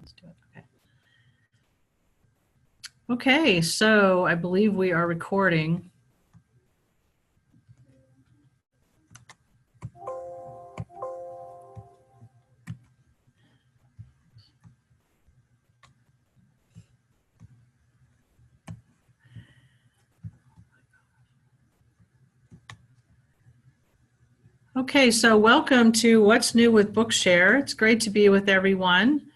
Let's do it. Okay. Okay, so I believe we are recording. Okay, so welcome to What's New with Bookshare. It's great to be with everyone.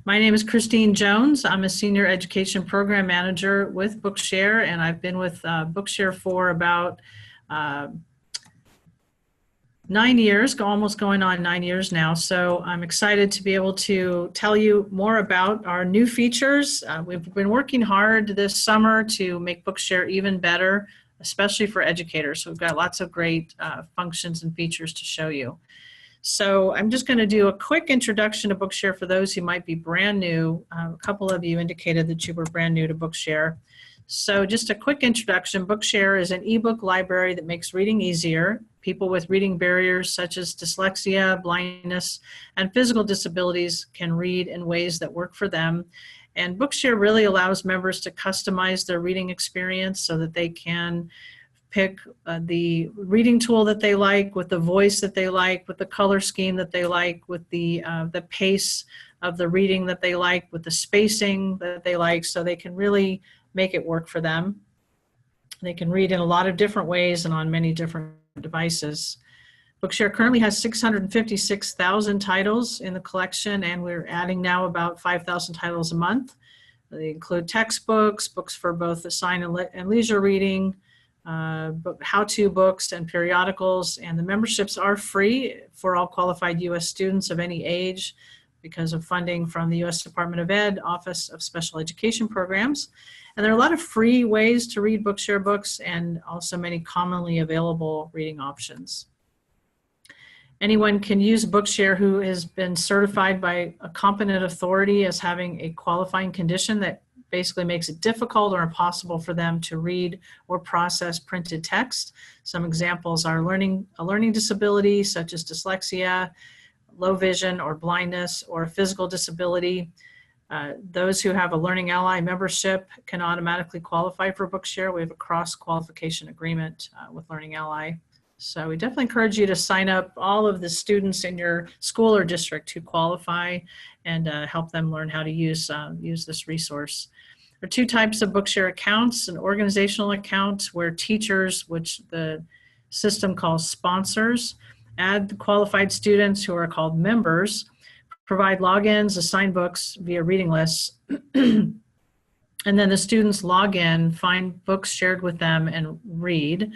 My name is Christine Jones. I'm a Senior Education Program Manager with Bookshare, and I've been with Bookshare for about 9 years, almost going on 9 years now. So I'm excited to be able to tell you more about our new features. We've been working hard this summer to make Bookshare even better, especially for educators. So we've got lots of great functions and features to show you. So I'm just going to do a quick introduction to Bookshare for those who might be brand new. A couple of you indicated that you were brand new to Bookshare. So just a quick introduction. Bookshare is an ebook library that makes reading easier. People with reading barriers such as dyslexia, blindness, and physical disabilities can read in ways that work for them. And Bookshare really allows members to customize their reading experience so that they can pick the reading tool that they like, with the voice that they like, with the color scheme that they like, with the pace of the reading that they like, with the spacing that they like, so they can really make it work for them. They can read in a lot of different ways and on many different devices. Bookshare currently has 656,000 titles in the collection, and we're adding now about 5,000 titles a month. They include textbooks, books for both assigned and leisure reading, how-to books and periodicals, and the memberships are free for all qualified U.S. students of any age because of funding from the U.S. Department of Ed, Office of Special Education Programs. And there are a lot of free ways to read Bookshare books and also many commonly available reading options. Anyone can use Bookshare who has been certified by a competent authority as having a qualifying condition that basically makes it difficult or impossible for them to read or process printed text. Some examples are a learning disability such as dyslexia, low vision or blindness, or a physical disability. Those who have a Learning Ally membership can automatically qualify for Bookshare. We have a cross-qualification agreement with Learning Ally. So we definitely encourage you to sign up all of the students in your school or district who qualify and help them learn how to use this resource. There are two types of Bookshare accounts: an organizational account where teachers, which the system calls sponsors, add the qualified students who are called members, provide logins, assign books via reading lists, and then the students log in, find books shared with them, and read.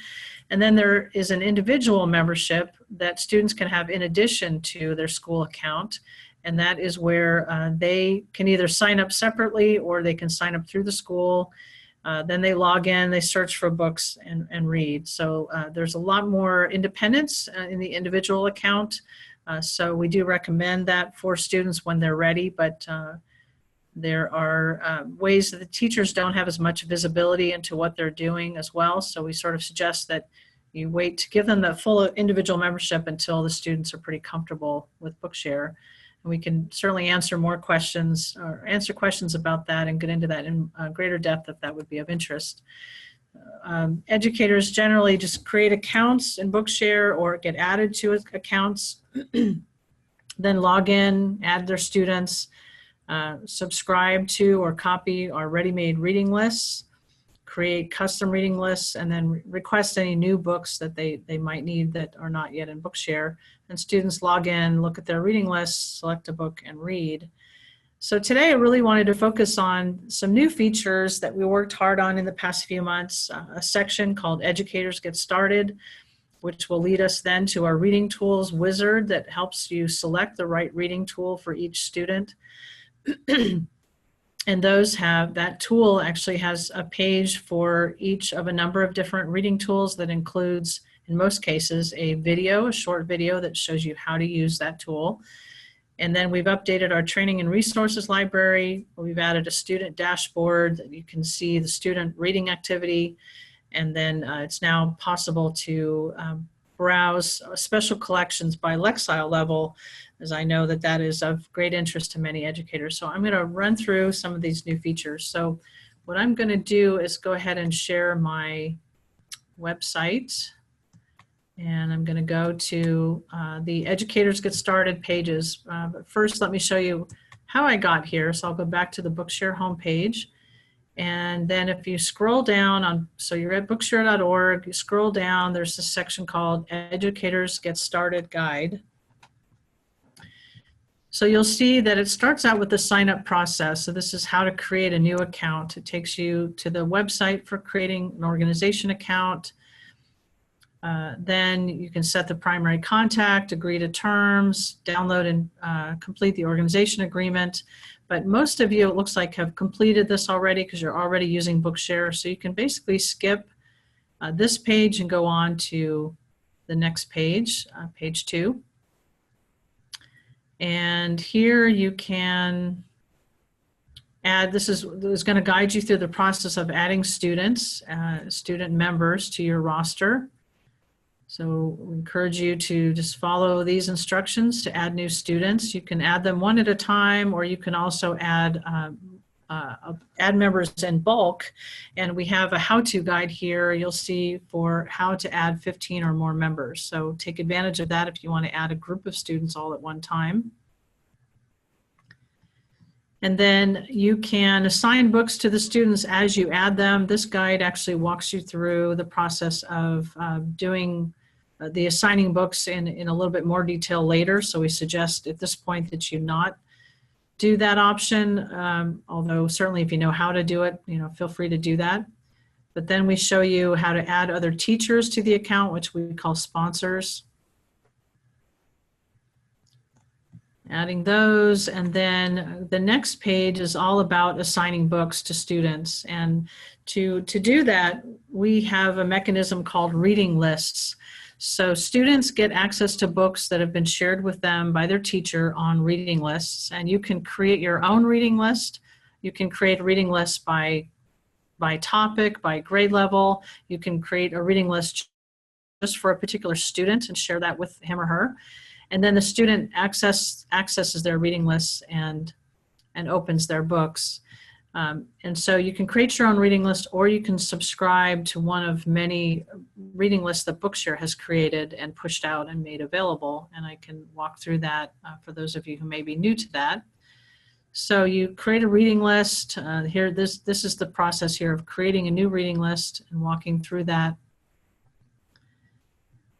And then there is an individual membership that students can have in addition to their school account, and that is where they can either sign up separately or they can sign up through the school. Then they log in, they search for books and read. So there's a lot more independence in the individual account. So we do recommend that for students when they're ready, but there are ways that the teachers don't have as much visibility into what they're doing as well. So we sort of suggest that you wait to give them the full individual membership until the students are pretty comfortable with Bookshare. And we can certainly answer more questions or answer questions about that and get into that in greater depth if that would be of interest. Educators generally just create accounts in Bookshare or get added to accounts, then log in, add their students, subscribe to or copy our ready-made reading lists, create custom reading lists, and then request any new books that they might need that are not yet in Bookshare. And students log in, look at their reading lists, select a book, and read. So today I really wanted to focus on some new features that we worked hard on in the past few months, a section called Educators Get Started, which will lead us then to our reading tools wizard that helps you select the right reading tool for each student. And that tool actually has a page for each of a number of different reading tools that includes, in most cases, a short video that shows you how to use that tool. And then we've updated our training and resources library. We've added a student dashboard that you can see the student reading activity. And then it's now possible to browse special collections by Lexile level, as I know that that is of great interest to many educators. So I'm going to run through some of these new features. So what I'm going to do is go ahead and share my website. And I'm going to go to the Educators Get Started pages. But first, let me show you how I got here. So I'll go back to the Bookshare homepage. And then if you scroll down on, so you're at bookshare.org, you scroll down, there's this section called Educators Get Started Guide. So you'll see that it starts out with the sign up process. So this is how to create a new account. It takes you to the website for creating an organization account. Then you can set the primary contact, agree to terms, download and complete the organization agreement. But most of you, it looks like, have completed this already because you're already using Bookshare. So you can basically skip this page and go on to the next page, page 2. And here you can add, this is going to guide you through the process of adding students, student members to your roster. So we encourage you to just follow these instructions to add new students. You can add them one at a time, or you can also add members in bulk. And we have a how-to guide here you'll see for how to add 15 or more members. So take advantage of that if you want to add a group of students all at one time. And then you can assign books to the students as you add them. This guide actually walks you through the process of doing the assigning books in a little bit more detail later. So we suggest at this point that you not do that option, although certainly if you know how to do it, feel free to do that. But then we show you how to add other teachers to the account, which we call sponsors. Adding those, and then the next page is all about assigning books to students. And to do that, we have a mechanism called reading lists. So students get access to books that have been shared with them by their teacher on reading lists, and you can create your own reading list. You can create a reading list by topic, by grade level. You can create a reading list just for a particular student and share that with him or her. And then the student accesses their reading lists and opens their books. And so you can create your own reading list, or you can subscribe to one of many reading lists that Bookshare has created and pushed out and made available. And I can walk through that for those of you who may be new to that. So you create a reading list. Here, this is the process here of creating a new reading list and walking through that.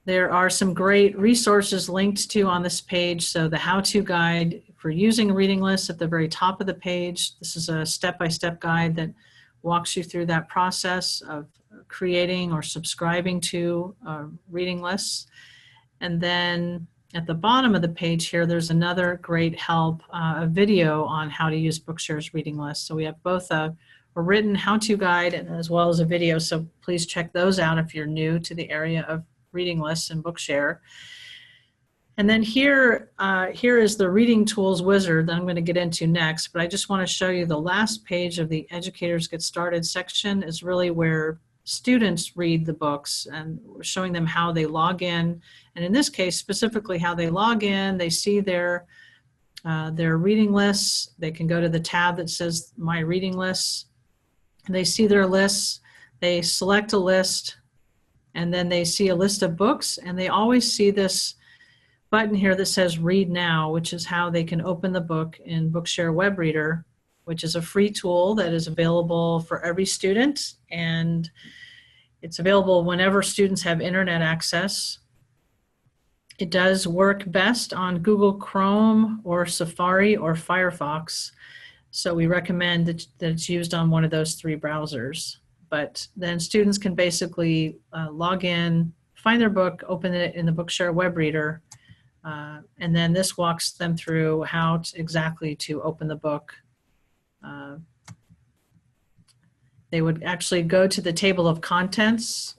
There are some great resources linked to on this page. So the how-to guide for using a reading list at the very top of the page. This is a step-by-step guide that walks you through that process of creating or subscribing to reading lists. And then at the bottom of the page here, there's another great help, a video on how to use Bookshare's reading list. So we have both a written how-to guide and as well as a video. So please check those out if you're new to the area of reading lists in Bookshare. And then here is the reading tools wizard that I'm going to get into next, but I just want to show you the last page of the Educators Get Started section is really where students read the books, and we're showing them how they log in. And in this case, specifically how they log in, they see their reading lists. They can go to the tab that says My Reading Lists. And they see their lists. They select a list, and then they see a list of books, and they always see this button here that says Read Now, which is how they can open the book in Bookshare Web Reader, which is a free tool that is available for every student, and it's available whenever students have internet access. It does work best on Google Chrome or Safari or Firefox, so we recommend that it's used on one of those 3 browsers. But then students can basically log in, find their book, open it in the Bookshare web reader, and then this walks them through how exactly to open the book. They would actually go to the table of contents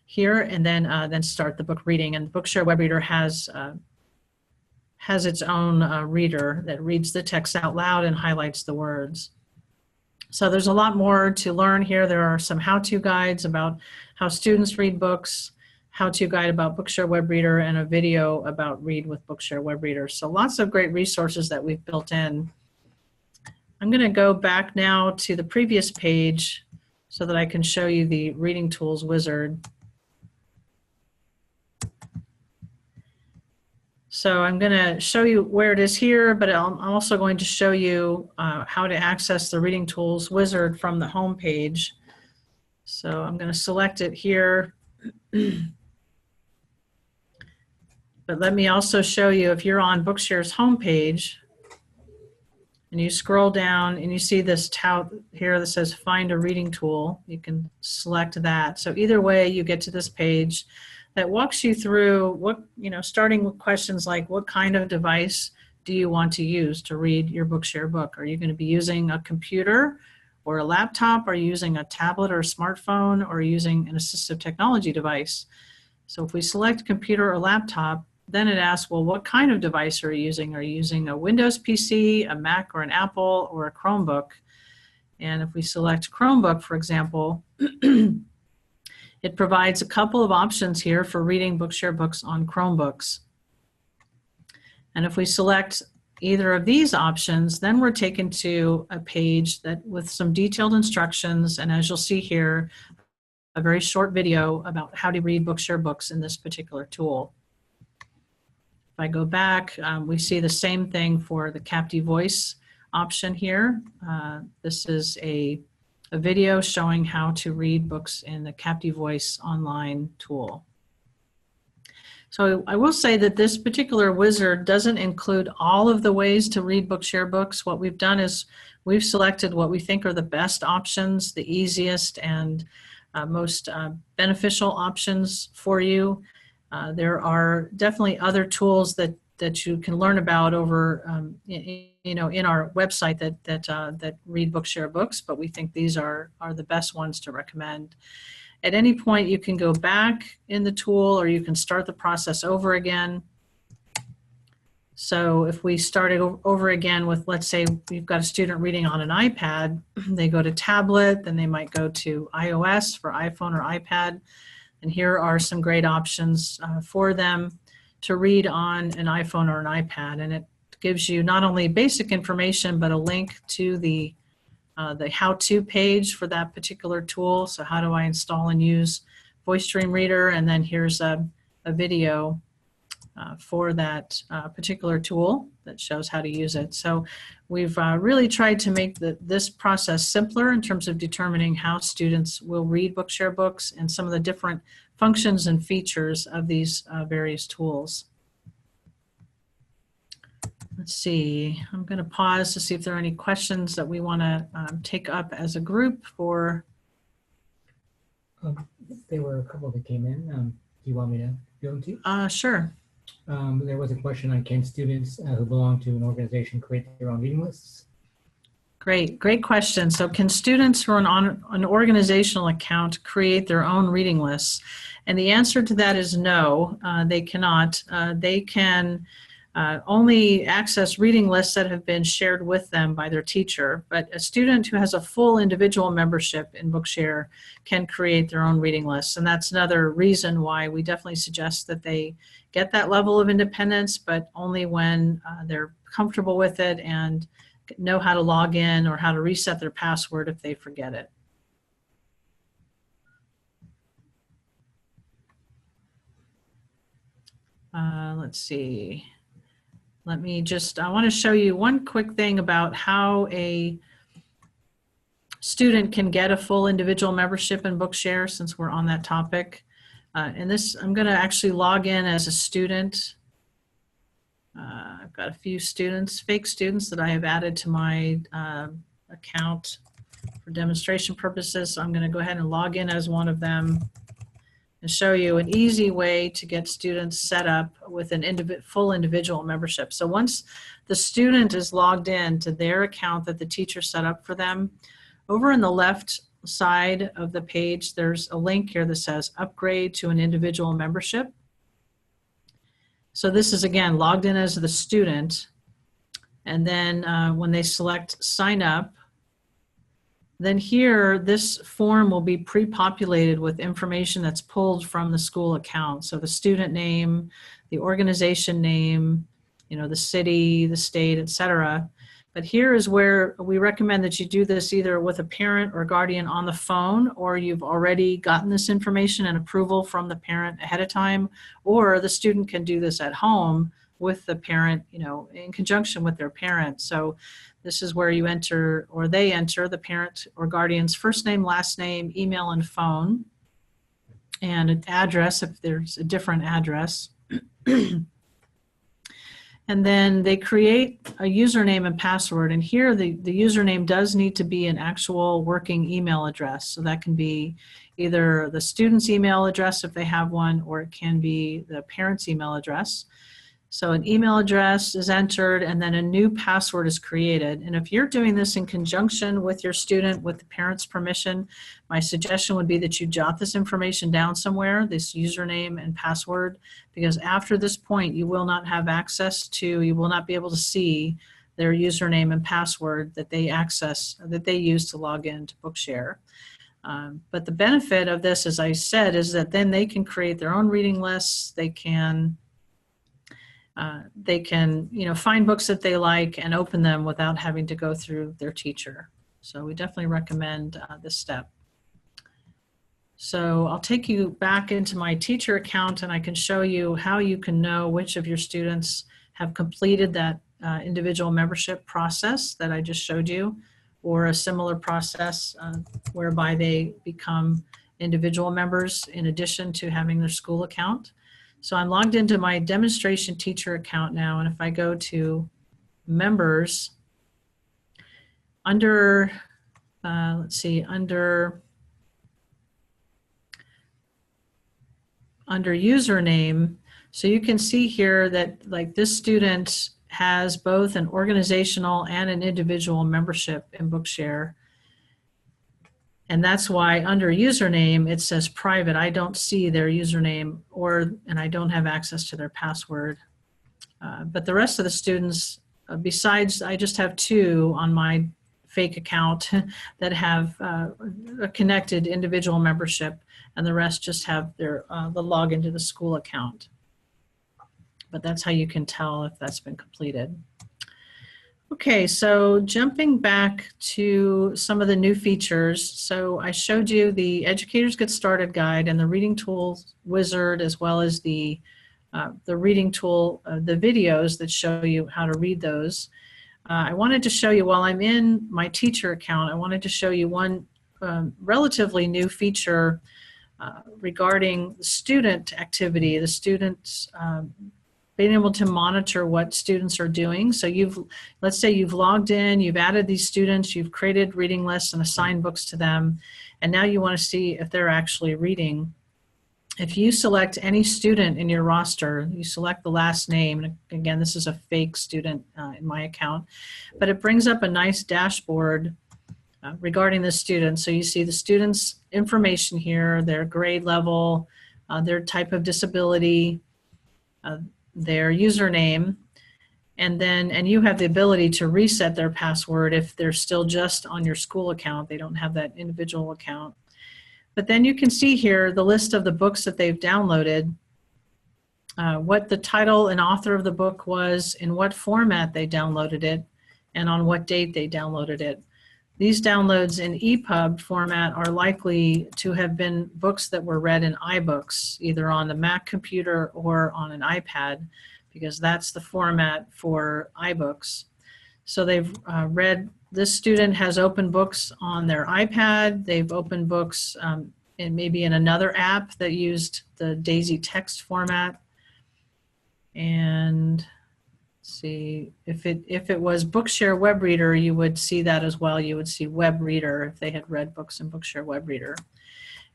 here and then start the book reading. And the Bookshare web reader has has its own reader that reads the text out loud and highlights the words. So there's a lot more to learn here. There are some how-to guides about how students read books, how-to guide about Bookshare Web Reader, and a video about Read with Bookshare Web Reader. So lots of great resources that we've built in. I'm going to go back now to the previous page so that I can show you the Reading Tools wizard. So I'm going to show you where it is here, but I'm also going to show you how to access the Reading Tools wizard from the home page. So I'm going to select it here. But let me also show you, if you're on Bookshare's homepage and you scroll down and you see this tout here that says Find a Reading Tool, you can select that. So either way, you get to this page that walks you through what, starting with questions like, what kind of device do you want to use to read your Bookshare book? Are you going to be using a computer or a laptop? Are you using a tablet or a smartphone, or using an assistive technology device? So if we select computer or laptop, then it asks, well, what kind of device are you using? Are you using a Windows PC, a Mac or an Apple, or a Chromebook? And if we select Chromebook, for example, it provides a couple of options here for reading Bookshare books on Chromebooks. And if we select either of these options, then we're taken to a page that with some detailed instructions, and as you'll see here, a very short video about how to read Bookshare books in this particular tool. If I go back, we see the same thing for the Captive Voice option here. This is a video showing how to read books in the Captive Voice online tool. So I will say that this particular wizard doesn't include all of the ways to read Bookshare books. What we've done is we've selected what we think are the best options, the easiest and most beneficial options for you. There are definitely other tools that you can learn about over, in our website that read Bookshare books, but we think these are the best ones to recommend. At any point, you can go back in the tool, or you can start the process over again. So if we started over again with, let's say we've got a student reading on an iPad, they go to tablet, then they might go to iOS for iPhone or iPad. And here are some great options for them to read on an iPhone or an iPad. And it gives you not only basic information, but a link to the how-to page for that particular tool. So how do I install and use VoiceStream Reader? And then here's a video for that particular tool that shows how to use it. So we've really tried to make this process simpler in terms of determining how students will read Bookshare books and some of the different functions and features of these various tools. Let's see, I'm going to pause to see if there are any questions that we want to take up as a group for. There were a couple that came in. Do you want me to go into? Sure. There was a question on, can students who belong to an organization create their own reading lists? Great question. So can students who are on an organizational account create their own reading lists? And the answer to that is no, they cannot. They can only access reading lists that have been shared with them by their teacher. But a student who has a full individual membership in Bookshare can create their own reading lists. And that's another reason why we definitely suggest that they get that level of independence, but only when they're comfortable with it and know how to log in or how to reset their password if they forget it. Let's see. I want to show you one quick thing about how a student can get a full individual membership in Bookshare, since we're on that topic. I'm going to actually log in as a student. I've got a few students, fake students, that I have added to my account for demonstration purposes. So I'm going to go ahead and log in as one of them and show you an easy way to get students set up with an full individual membership. So once the student is logged in to their account that the teacher set up for them, over in the left side of the page, there's a link here that says upgrade to an individual membership. So this is, again, logged in as the student. And then when they select sign up, then here, this form will be pre-populated with information that's pulled from the school account. So the student name, the organization name, the city, the state, etc. But here is where we recommend that you do this either with a parent or guardian on the phone, or you've already gotten this information and approval from the parent ahead of time, or the student can do this at home with the parent, in conjunction with their parent. So this is where you enter, or they enter, the parent or guardian's first name, last name, email, and phone, and an address if there's a different address. And then they create a username and password. And here the username does need to be an actual working email address. So that can be either the student's email address if they have one, or it can be the parent's email address. So an email address is entered, and then a new password is created. And if you're doing this in conjunction with your student, with the parent's permission, my suggestion would be that you jot this information down somewhere, this username and password, because after this point, you will not have access to, you will not be able to see their username and password that they access, that they use to log into Bookshare. But the benefit of this, as I said, is that then they can create their own reading lists. They can find books that they like and open them without having to go through their teacher. So we definitely recommend this step. So I'll take you back into my teacher account, and I can show you how you can know which of your students have completed that individual membership process that I just showed you, or a similar process whereby they become individual members in addition to having their school account. So I'm logged into my demonstration teacher account now, and if I go to members, under, under username, so you can see here that like this student has both an organizational and an individual membership in Bookshare. And that's why under username, it says private. I don't see their username and I don't have access to their password. But the rest of the students, besides, I just have 2 on my fake account that have a connected individual membership, and the rest just have their the login to the school account. But that's how you can tell if that's been completed. Okay, so jumping back to some of the new features. So I showed you the Educators Get Started guide and the reading tools wizard, as well as the reading tool, the videos that show you how to read those. I wanted to show you, while I'm in my teacher account, I wanted to show you one relatively new feature regarding student activity, the students being able to monitor what students are doing. So let's say you've logged in, you've added these students, you've created reading lists and assigned books to them, and now you want to see if they're actually reading. If you select any student in your roster, you select the last name, and again, this is a fake student in my account, but it brings up a nice dashboard regarding the student. So you see the student's information here, their grade level, their type of disability, their username, and you have the ability to reset their password if they're still just on your school account. They don't have that individual account. But then you can see here the list of the books that they've downloaded, what the title and author of the book was, in what format they downloaded it, and on what date they downloaded it. These downloads in EPUB format are likely to have been books that were read in iBooks, either on the Mac computer or on an iPad, because that's the format for iBooks. So they've this student has opened books on their iPad. They've opened books maybe in another app that used the DAISY text format. And see, if it was Bookshare Web Reader, you would see that as well. You would see Web Reader if they had read books in Bookshare Web Reader.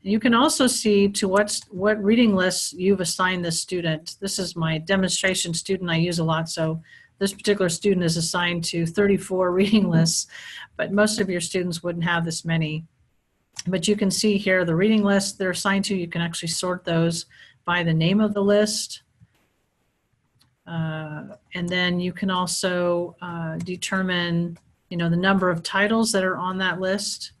You can also see to what reading lists you've assigned this student. This is my demonstration student I use a lot, so this particular student is assigned to 34 reading lists, but most of your students wouldn't have this many. But you can see here the reading lists they're assigned to. You can actually sort those by the name of the list. And then you can also determine, the number of titles that are on that list.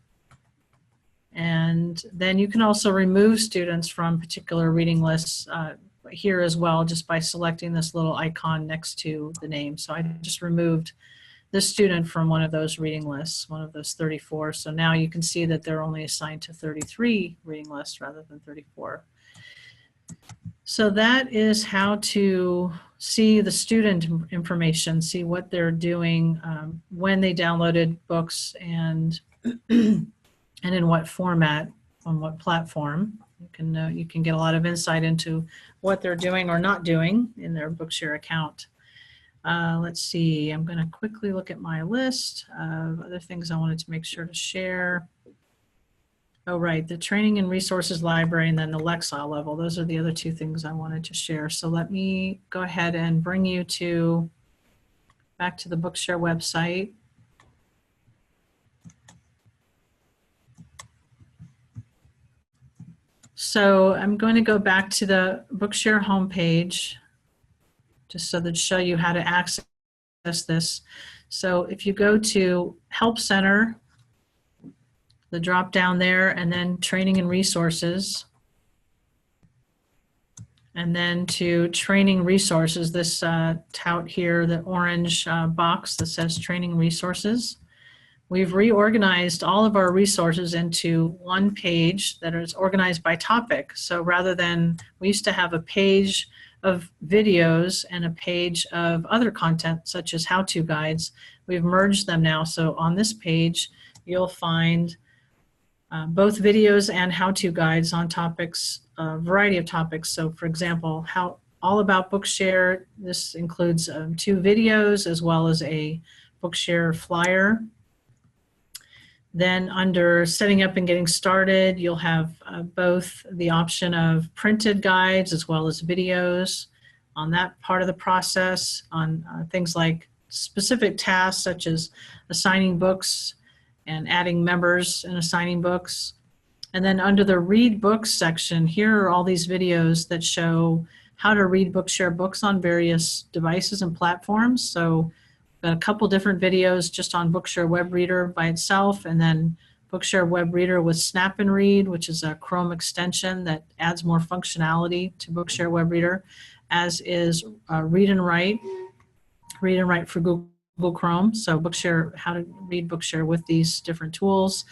And then you can also remove students from particular reading lists here as well, just by selecting this little icon next to the name. So I just removed this student from one of those reading lists, one of those 34. So now you can see that they're only assigned to 33 reading lists rather than 34. So that is how to see the student information, see what they're doing, when they downloaded books, and and in what format, on what platform. You can get a lot of insight into what they're doing or not doing in their Bookshare account. Let's see, I'm going to quickly look at my list of other things I wanted to make sure to share. Oh, right, the training and resources library and then the Lexile level. Those are the other two things I wanted to share. So let me go ahead and bring you back to the Bookshare website. So I'm going to go back to the Bookshare homepage just so that show you how to access this. So if you go to Help Center, the drop down there, and then Training and Resources, and then to Training Resources, this tout here, the orange box that says Training Resources. We've reorganized all of our resources into one page that is organized by topic. So rather than, we used to have a page of videos and a page of other content such as how-to guides, we've merged them now. So on this page, you'll find both videos and how-to guides on topics, a variety of topics. So for example, all about Bookshare, this includes 2 videos as well as a Bookshare flyer. Then under setting up and getting started, you'll have both the option of printed guides as well as videos on that part of the process, on things like specific tasks such as assigning books and adding members and assigning books. And then under the read books section, here are all these videos that show how to read Bookshare books on various devices and platforms. So a couple different videos just on Bookshare Web Reader by itself, and then Bookshare Web Reader with Snap and Read, which is a Chrome extension that adds more functionality to Bookshare Web Reader, as is Read and Write for Google Chrome. So Bookshare, how to read Bookshare with these different tools,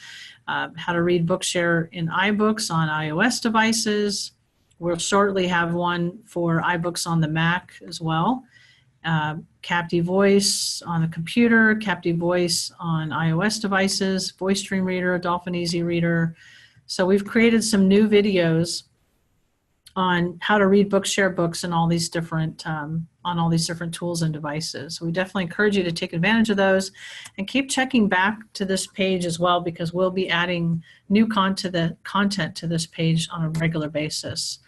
how to read Bookshare in iBooks on iOS devices. We'll shortly have one for iBooks on the Mac as well. Captive Voice on a computer, Captive Voice on iOS devices, Voice Stream Reader, Dolphin Easy Reader. So we've created some new videos on how to read Bookshare books and all these different on all these different tools and devices. So we definitely encourage you to take advantage of those and keep checking back to this page as well, because we'll be adding new content to this page on a regular basis.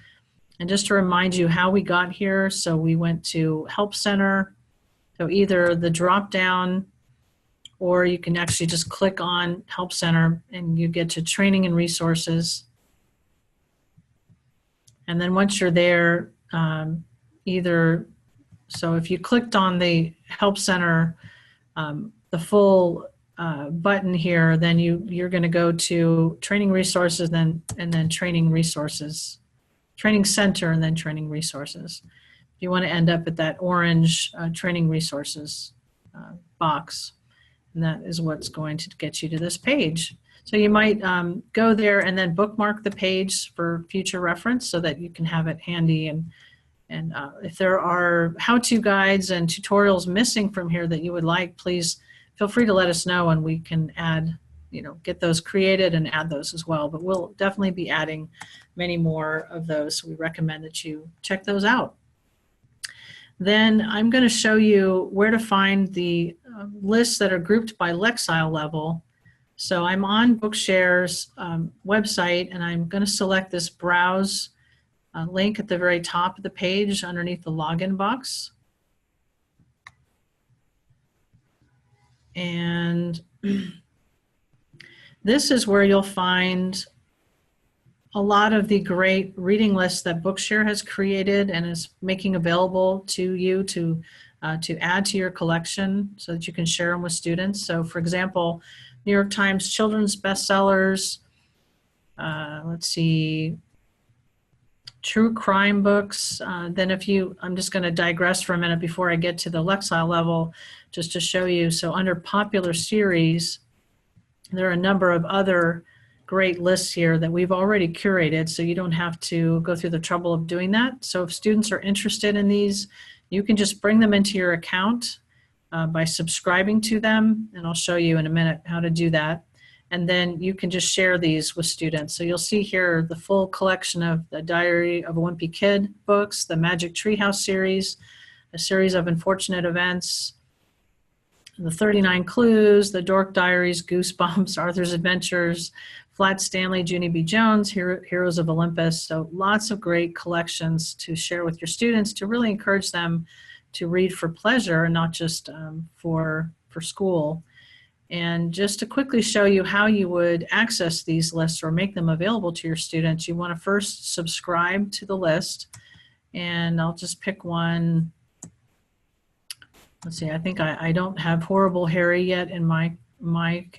And just to remind you how we got here, so we went to Help Center, so either the drop down, or you can actually just click on Help Center and you get to Training and Resources. And then once you're there, so if you clicked on the Help Center, the full button here, then you're going to go to Training Resources, and then Training Resources. Training Center, and then Training Resources. You want to end up at that orange Training Resources box, and that is what's going to get you to this page. So you might go there and then bookmark the page for future reference so that you can have it handy. And if there are how-to guides and tutorials missing from here that you would like, please feel free to let us know, and we can add, get those created and add those as well. But we'll definitely be adding many more of those. So we recommend that you check those out. Then I'm going to show you where to find the lists that are grouped by Lexile level. So I'm on Bookshare's website, and I'm going to select this Browse link at the very top of the page underneath the login box. And this is where you'll find a lot of the great reading lists that Bookshare has created and is making available to you to add to your collection so that you can share them with students. So for example, New York Times children's bestsellers, let's see, true crime books. Then I'm just going to digress for a minute before I get to the Lexile level, just to show you. So under popular series, there are a number of other great lists here that we've already curated, so you don't have to go through the trouble of doing that. So if students are interested in these, you can just bring them into your account by subscribing to them, and I'll show you in a minute how to do that. And then you can just share these with students. So you'll see here the full collection of the Diary of a Wimpy Kid books, the Magic Treehouse series, a series of unfortunate events, the 39 Clues, the Dork Diaries, Goosebumps, Arthur's Adventures, Flat Stanley, Junie B. Jones, Heroes of Olympus. So lots of great collections to share with your students to really encourage them to read for pleasure and not just for school. And just to quickly show you how you would access these lists or make them available to your students, you want to first subscribe to the list. And I'll just pick one. Let's see, I think I don't have Horrible Harry yet in my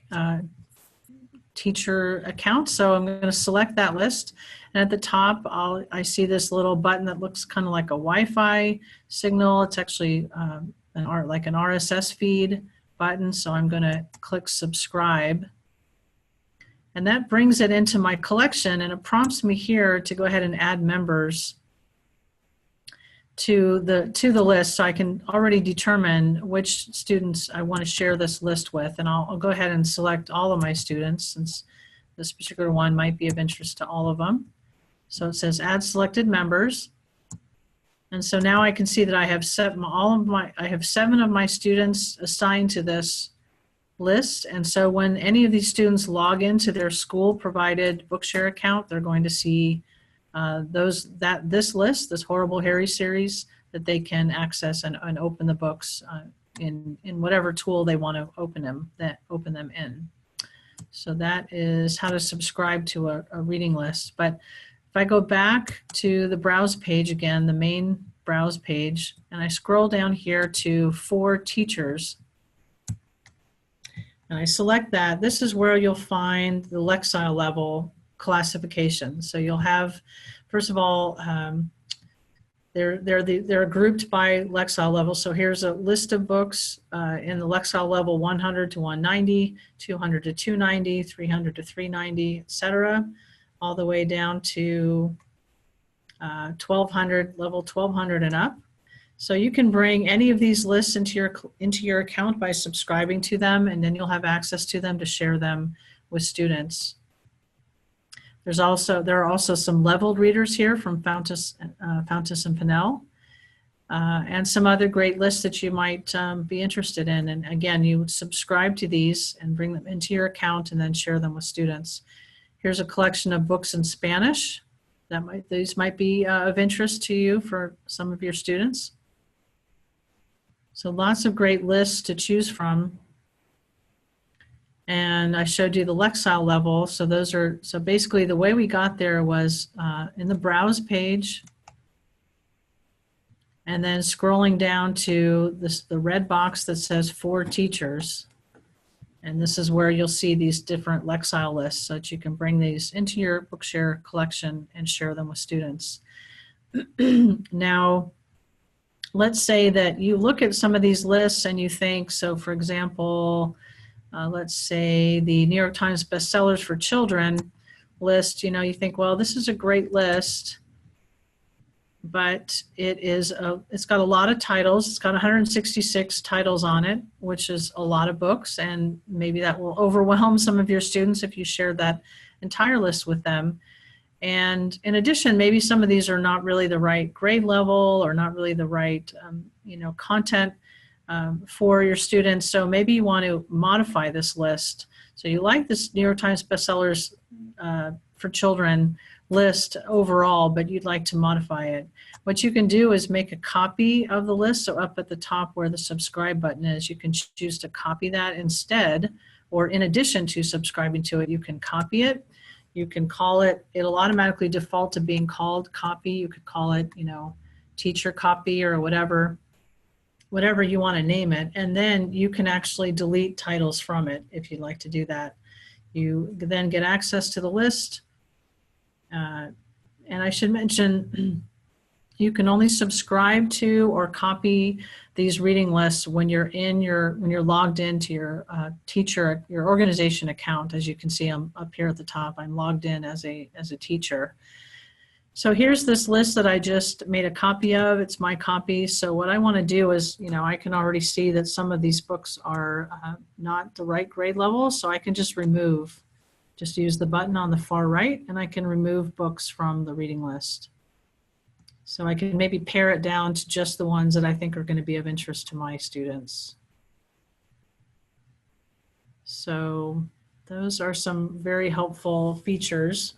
teacher account, so I'm going to select that list. And at the top, I see this little button that looks kind of like a Wi-Fi signal. It's actually like an RSS feed button, so I'm going to click subscribe. And that brings it into my collection, and it prompts me here to go ahead and add members to the list, so I can already determine which students I want to share this list with. And I'll go ahead and select all of my students, since this particular one might be of interest to all of them. So it says add selected members. And so now I can see that I have seven of my students assigned to this list. And so when any of these students log into their school provided Bookshare account, they're going to see this list, this Horrible Harry series, that they can access and open the books in whatever tool they want to open them in. So that is how to subscribe to a reading list. But if I go back to the browse page again, the main browse page, and I scroll down here to For Teachers, and I select that, this is where you'll find the Lexile level classification. So you'll have, first of all, they're grouped by Lexile level. So here's a list of books in the Lexile level 100 to 190, 200 to 290, 300 to 390, etc., all the way down to 1200, level 1200 and up. So you can bring any of these lists into your account by subscribing to them, and then you'll have access to them to share them with students. There are also some leveled readers here from Fountas and Pinnell, and some other great lists that you might be interested in. And again, you subscribe to these and bring them into your account and then share them with students. Here's a collection of books in Spanish. These might be of interest to you for some of your students. So lots of great lists to choose from. And I showed you the Lexile level. So basically the way we got there was in the browse page, and then scrolling down to the red box that says For Teachers. And this is where you'll see these different Lexile lists so that you can bring these into your Bookshare collection and share them with students. Now, let's say that you look at some of these lists and you think, so for example, let's say the New York Times bestsellers for children list, you think, well, this is a great list, but it's got a lot of titles. It's got 166 titles on it, which is a lot of books, and maybe that will overwhelm some of your students if you share that entire list with them. And in addition, maybe some of these are not really the right grade level or not really the right content for your students. So maybe you want to modify this list. So you like this New York Times bestsellers for children list overall, but you'd like to modify it. What you can do is make a copy of the list. So up at the top where the subscribe button is, you can choose to copy that instead, or in addition to subscribing to it, you can copy it. You can call it, it'll automatically default to being called copy. You could call it, teacher copy or whatever you want to name it. And then you can actually delete titles from it if you'd like to do that. You then get access to the list. And I should mention, you can only subscribe to or copy these reading lists when you're logged into your your organization account. As you can see, I'm up here at the top. I'm logged in as a teacher. So here's this list that I just made a copy of. It's my copy. So what I want to do is, I can already see that some of these books are not the right grade level. So I can just use the button on the far right, and I can remove books from the reading list. So I can maybe pare it down to just the ones that I think are going to be of interest to my students. So those are some very helpful features.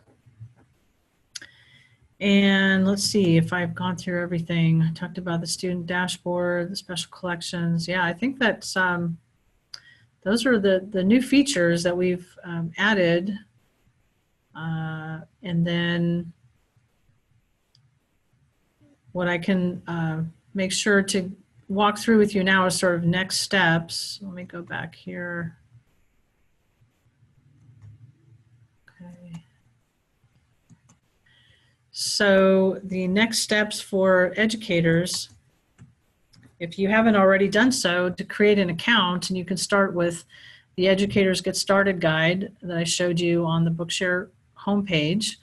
And let's see if I've gone through everything. I talked about the student dashboard, the special collections. Yeah, I think that's those are the new features that we've added. And then what I can make sure to walk through with you now is sort of next steps. Let me go back here. Okay. So the next steps for educators, if you haven't already done so, to create an account, and you can start with the Educators Get Started guide that I showed you on the Bookshare homepage.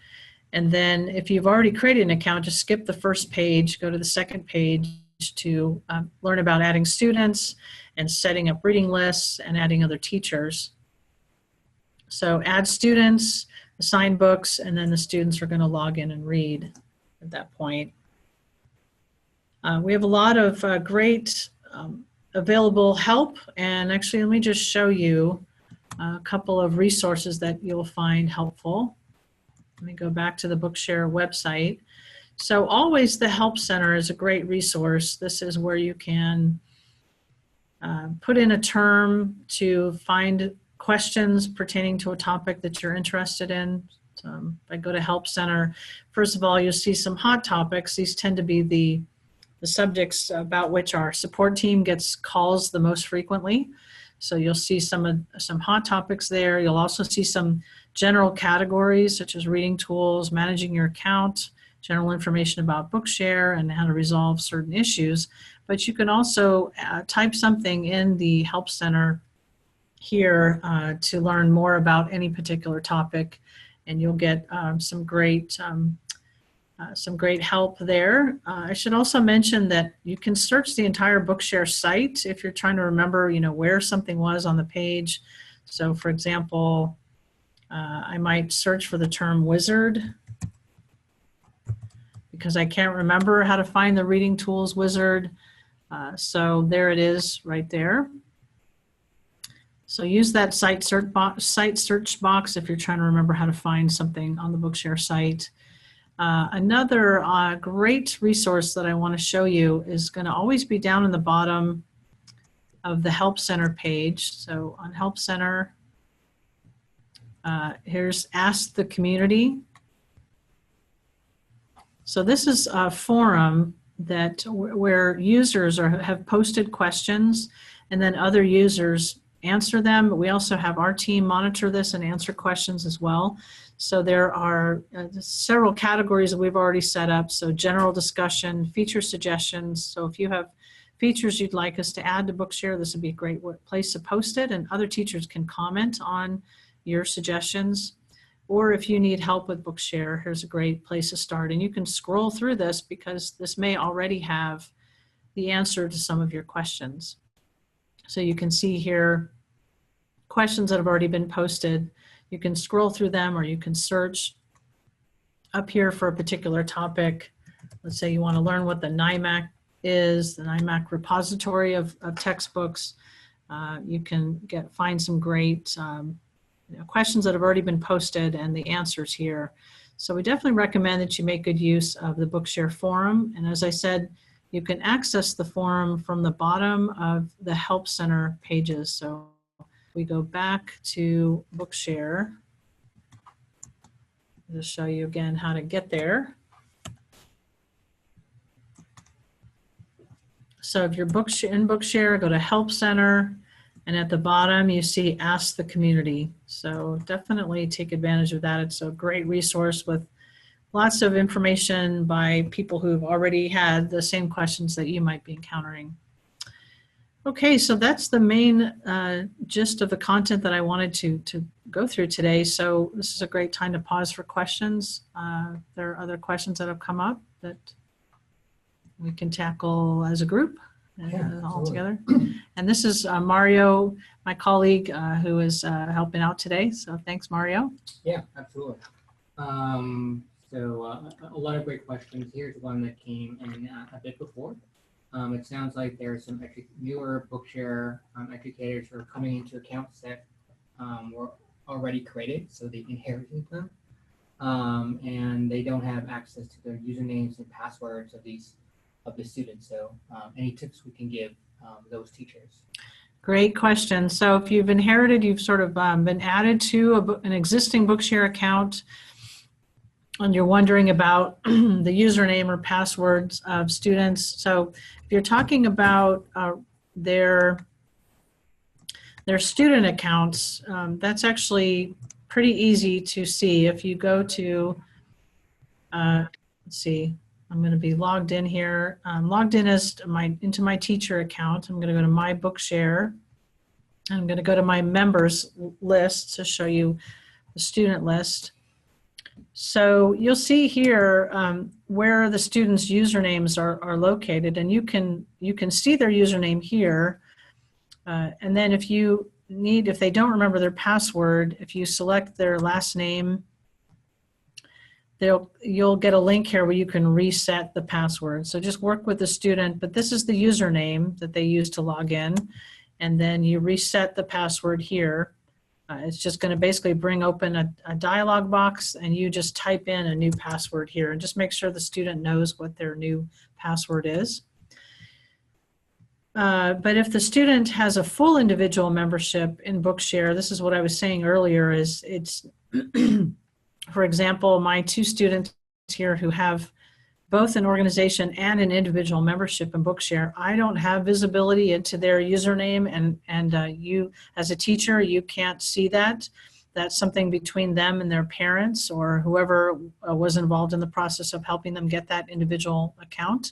And then if you've already created an account, just skip the first page, go to the second page to learn about adding students and setting up reading lists and adding other teachers. So add students, assign books, and then the students are going to log in and read at that point. We have a lot of great available help, and actually let me just show you a couple of resources that you'll find helpful. Let me go back to the Bookshare website. So always the Help Center is a great resource. This is where you can put in a term to find questions pertaining to a topic that you're interested in. So if I go to Help Center, first of all, you'll see some hot topics. These tend to be the subjects about which our support team gets calls the most frequently. So you'll see some hot topics there. You'll also see some general categories such as reading tools, managing your account, general information about Bookshare and how to resolve certain issues. But you can also type something in the Help Center here to learn more about any particular topic, and you'll get some great help there. I should also mention that you can search the entire Bookshare site if you're trying to remember, where something was on the page. So, for example, I might search for the term wizard because I can't remember how to find the reading tools wizard. So there it is right there. So use that site search box if you're trying to remember how to find something on the Bookshare site. Another great resource that I want to show you is going to always be down in the bottom of the Help Center page. So on Help Center, here's Ask the Community. So this is a forum where users have posted questions, and then other users answer them. We also have our team monitor this and answer questions as well. So there are several categories that we've already set up. So general discussion, feature suggestions. So if you have features you'd like us to add to Bookshare, this would be a great place to post it, and other teachers can comment on your suggestions. Or if you need help with Bookshare, here's a great place to start. And you can scroll through this because this may already have the answer to some of your questions. So you can see here questions that have already been posted. You can scroll through them, or you can search up here for a particular topic. Let's say you want to learn what the NIMAC is, the NIMAC repository of textbooks. You can find some great questions that have already been posted and the answers here. So we definitely recommend that you make good use of the Bookshare forum. And as I said, you can access the forum from the bottom of the Help Center pages. So we go back to Bookshare. I'll just show you again how to get there. So if you're in Bookshare, go to Help Center, and at the bottom you see Ask the Community. So definitely take advantage of that. It's a great resource with lots of information by people who've already had the same questions that you might be encountering. Okay, so that's the main gist of the content that I wanted to go through today. So this is a great time to pause for questions. There are other questions that have come up that we can tackle as a group all together. And this is Mario, my colleague, who is helping out today. So thanks, Mario. Yeah, absolutely. So a lot of great questions. Here's one that came in a bit before. It sounds like there are some newer Bookshare educators who are coming into accounts that were already created, so they inherited them, and they don't have access to their usernames and passwords of the students. So any tips we can give those teachers? Great question. So if you've inherited, you've sort of been added to an existing Bookshare account, and you're wondering about the username or passwords of students. So if you're talking about their student accounts, that's actually pretty easy to see. If you go to, let's see, I'm going to be logged in here. I'm logged in into my teacher account. I'm going to go to my Bookshare. I'm going to go to my members list to show you the student list. So you'll see here where the students' usernames are located, and you can see their username here. And then if they don't remember their password, if you select their last name, you'll get a link here where you can reset the password. So just work with the student, but this is the username that they use to log in, and then you reset the password here. It's just going to basically bring open a dialog box, and you just type in a new password here and just make sure the student knows what their new password is. But if the student has a full individual membership in Bookshare, this is what I was saying earlier, is it's, for example, my two students here who have both an organization and an individual membership in Bookshare, I don't have visibility into their username, and you as a teacher, you can't see that. That's something between them and their parents or whoever was involved in the process of helping them get that individual account.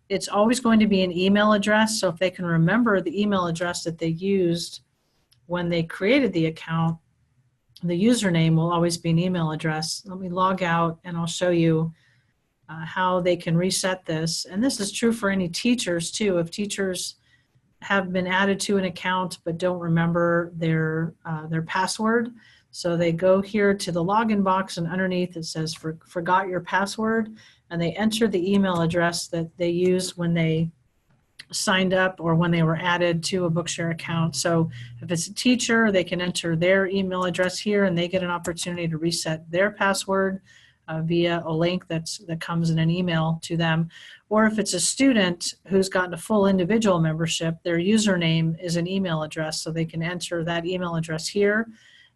It's always going to be an email address, so if they can remember the email address that they used when they created the account, the username will always be an email address. Let me log out and I'll show you how they can reset this. And this is true for any teachers too. If teachers have been added to an account but don't remember their password, so they go here to the login box, and underneath it says forgot your password, and they enter the email address that they used when they signed up or when they were added to a Bookshare account. So if it's a teacher, they can enter their email address here, and they get an opportunity to reset their password via a link that comes in an email to them. Or if it's a student who's gotten a full individual membership, their username is an email address, so they can enter that email address here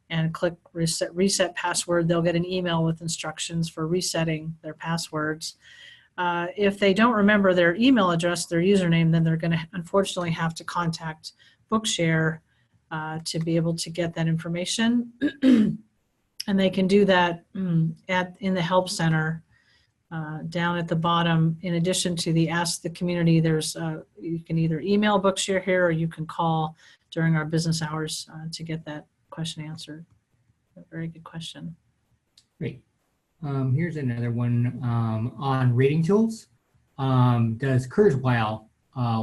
and click reset password. They'll get an email with instructions for resetting their passwords. If they don't remember their email address, their username, then they're going to unfortunately have to contact Bookshare to be able to get that information. And they can do that in the Help Center down at the bottom. In addition to the Ask the Community, there's you can either email Bookshare here, or you can call during our business hours to get that question answered. A very good question. Great. Here's another one on reading tools. Does Kurzweil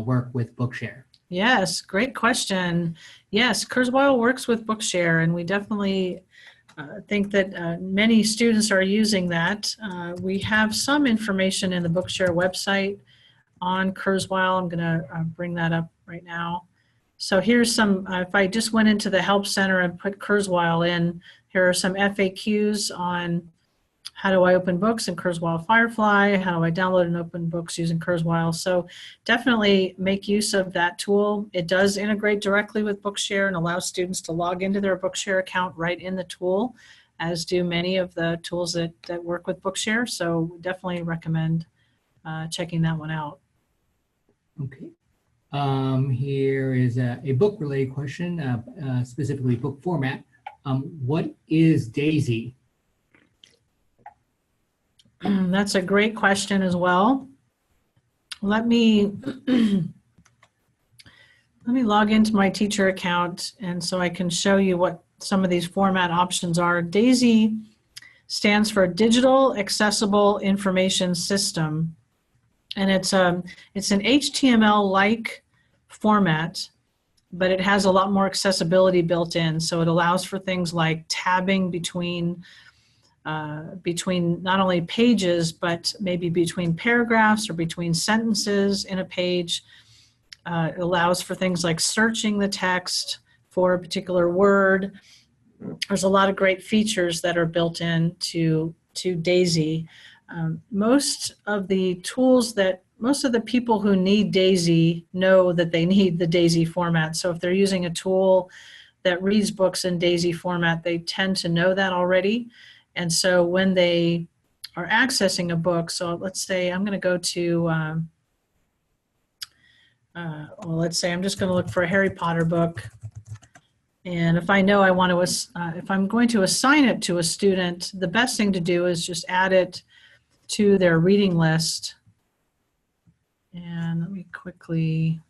work with Bookshare? Yes, great question. Yes, Kurzweil works with Bookshare, and we definitely think that many students are using that. We have some information in the Bookshare website on Kurzweil. I'm going to bring that up right now. So here's some, if I just went into the Help Center and put Kurzweil in, here are some FAQs on how do I open books in Kurzweil Firefly, how do I download and open books using Kurzweil. So definitely make use of that tool. It does integrate directly with Bookshare and allows students to log into their Bookshare account right in the tool as do many of the tools that work with Bookshare. So definitely recommend checking that one out. Okay. Here is a book-related question, specifically book format. What is DAISY? That's a great question as well. Let me let me log into my teacher account, and so I can show you what some of these format options are. DAISY stands for Digital Accessible Information System, and it's an HTML-like format, but it has a lot more accessibility built in. So it allows for things like tabbing between not only pages, but maybe between paragraphs or between sentences in a page. It allows for things like searching the text for a particular word. There's a lot of great features that are built in to DAISY. Most of the people who need DAISY know that they need the DAISY format. So if they're using a tool that reads books in DAISY format, they tend to know that already. And so when they are accessing a book, so let's say I'm going to go to, let's say I'm just going to look for a Harry Potter book. And if I know I want to, if I'm going to assign it to a student, the best thing to do is just add it to their reading list. And let me quickly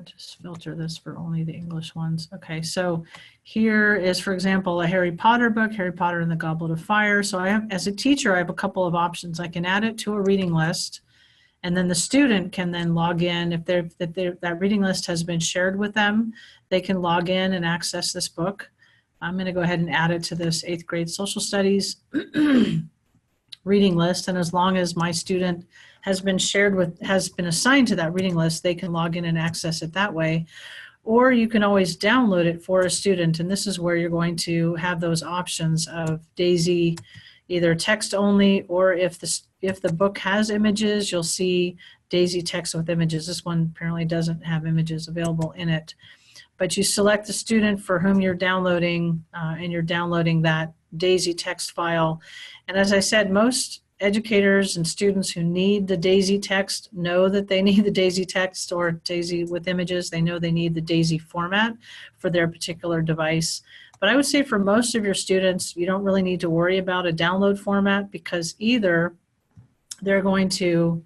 just filter this for only the English ones. Okay, so here is, for example, a Harry Potter book, Harry Potter and the Goblet of Fire. So I have, as a teacher, I have a couple of options. I can add it to a reading list, and then the student can then log in. If that reading list has been shared with them, they can log in and access this book. I'm going to go ahead and add it to this 8th grade social studies reading list, and as long as my student has been assigned to that reading list, they can log in and access it that way. Or you can always download it for a student, and this is where you're going to have those options of DAISY, either text only, or if the book has images, you'll see DAISY text with images. This one apparently doesn't have images available in it. But you select the student for whom you're downloading, and you're downloading that DAISY text file. And as I said, most educators and students who need the DAISY text know that they need the DAISY text or DAISY with images. They know they need the DAISY format for their particular device. But I would say for most of your students, you don't really need to worry about a download format, because either they're going to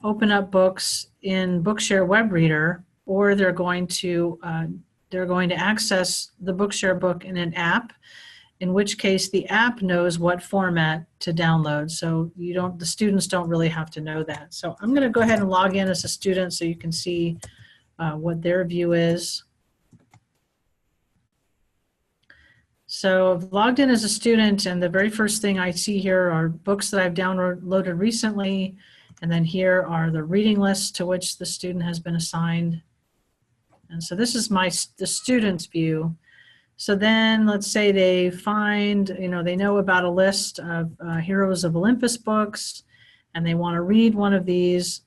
open up books in Bookshare web reader, or they're going to access the Bookshare book in an app, in which case the app knows what format to download. So the students don't really have to know that. So I'm going to go ahead and log in as a student so you can see what their view is. So I've logged in as a student, and the very first thing I see here are books that I've downloaded recently, and then here are the reading lists to which the student has been assigned. And so this is the student's view. So then let's say they find, they know about a list of Heroes of Olympus books, and they want to read one of these.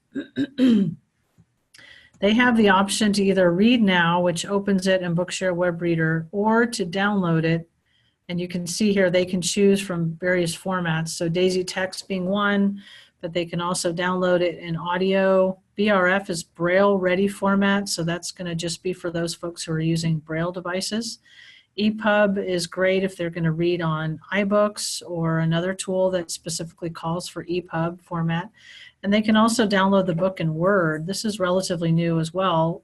They have the option to either read now, which opens it in Bookshare web reader, or to download it. And you can see here they can choose from various formats. So DAISY text being one, but they can also download it in audio. BRF is Braille ready format, so that's going to just be for those folks who are using Braille devices. EPUB is great if they're going to read on iBooks or another tool that specifically calls for EPUB format. And they can also download the book in Word. This is relatively new as well.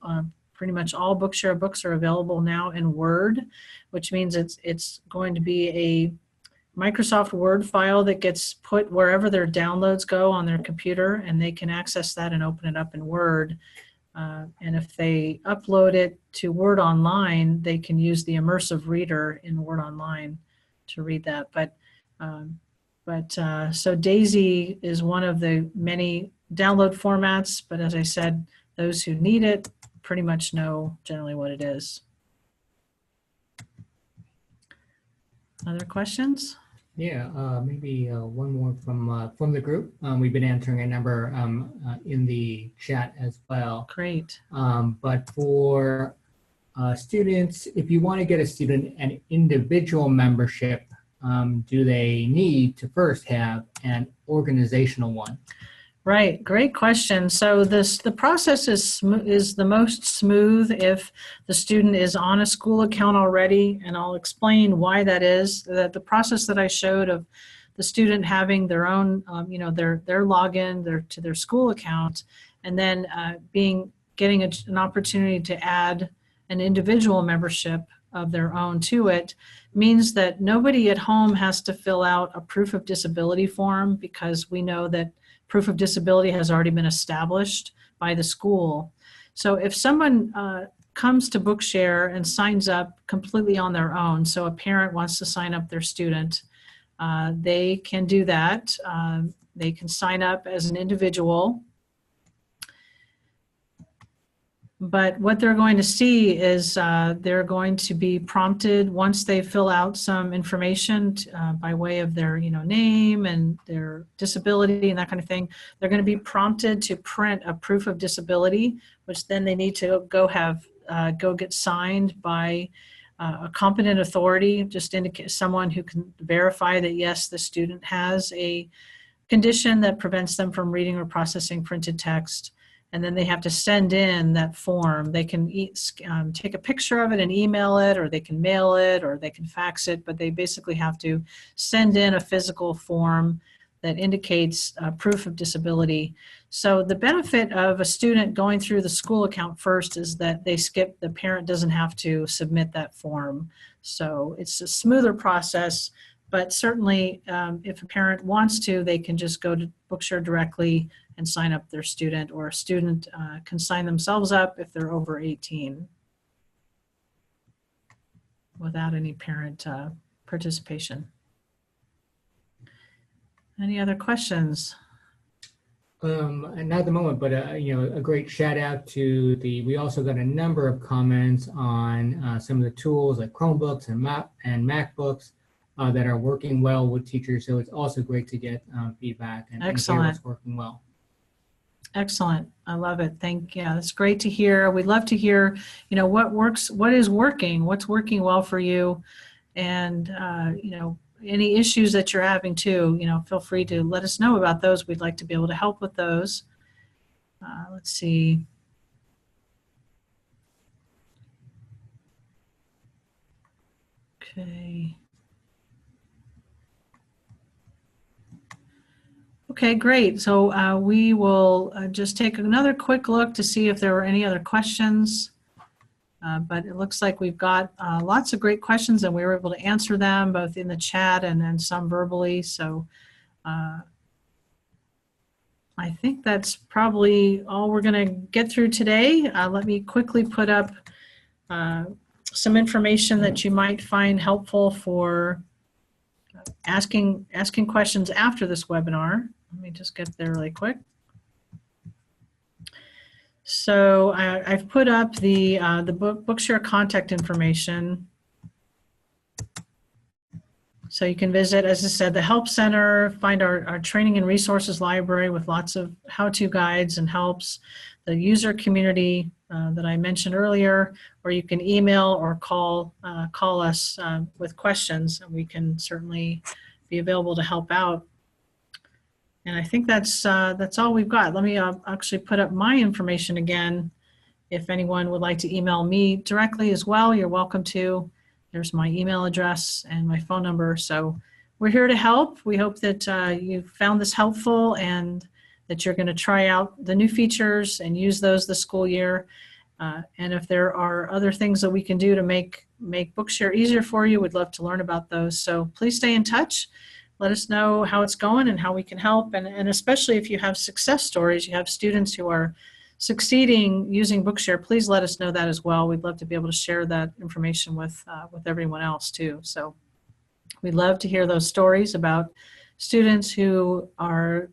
Pretty much all Bookshare books are available now in Word, which means it's going to be a Microsoft Word file that gets put wherever their downloads go on their computer, and they can access that and open it up in Word. And if they upload it to Word Online, they can use the immersive reader in Word Online to read that. So DAISY is one of the many download formats, but as I said, those who need it pretty much know generally what it is. Other questions? Yeah, maybe one more from the group. We've been answering a number in the chat as well. Great. But for students, if you want to get a student an individual membership, do they need to first have an organizational one? Right, great question. So the process is the most smooth if the student is on a school account already, and I'll explain why that is. That the process that I showed of the student having their own, their login to their school account, and then getting an opportunity to add an individual membership of their own to it, means that nobody at home has to fill out a proof of disability form, because we know that proof of disability has already been established by the school. So if someone comes to Bookshare and signs up completely on their own, so a parent wants to sign up their student, they can do that. They can sign up as an individual. But what they're going to see is they're going to be prompted once they fill out some information by way of their name and their disability and that kind of thing. They're going to be prompted to print a proof of disability, which then they need to go get signed by a competent authority, just indicate someone who can verify that yes, the student has a condition that prevents them from reading or processing printed text. And then they have to send in that form. They can take a picture of it and email it, or they can mail it, or they can fax it, but they basically have to send in a physical form that indicates proof of disability. So the benefit of a student going through the school account first is that the parent doesn't have to submit that form. So it's a smoother process, but certainly if a parent wants to, they can just go to Bookshare directly and sign up their student, or a student can sign themselves up if they're over 18 without any parent participation. Any other questions? Not at the moment, but a great shout out to we also got a number of comments on some of the tools like Chromebooks and MacBooks that are working well with teachers. So it's also great to get feedback and hear what's working well. Excellent. I love it. That's great to hear. We'd love to hear, what is working, what's working well for you, and, any issues that you're having too, feel free to let us know about those. We'd like to be able to help with those. Let's see. Okay. Okay, great. So we will just take another quick look to see if there were any other questions. But it looks like we've got lots of great questions, and we were able to answer them both in the chat and then some verbally. So I think that's probably all we're going to get through today. Let me quickly put up some information that you might find helpful for asking questions after this webinar. Let me just get there really quick. So I've put up the Bookshare contact information. So you can visit, as I said, the Help Center, find our training and resources library with lots of how-to guides and helps, the user community that I mentioned earlier, or you can email or call us with questions, and we can certainly be available to help out. And I think that's all we've got. Let me actually put up my information again. If anyone would like to email me directly as well, you're welcome to. There's my email address and my phone number. So we're here to help. We hope that you found this helpful and that you're going to try out the new features and use those this school year. And if there are other things that we can do to make Bookshare easier for you, we'd love to learn about those. So please stay in touch. Let us know how it's going and how we can help. And especially if you have success stories, you have students who are succeeding using Bookshare, please let us know that as well. We'd love to be able to share that information with everyone else too. So we'd love to hear those stories about students who are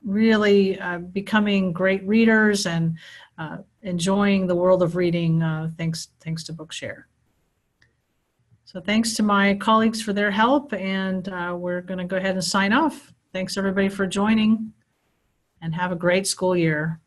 really becoming great readers and enjoying the world of reading thanks to Bookshare. So thanks to my colleagues for their help, and we're going to go ahead and sign off. Thanks everybody for joining, and have a great school year.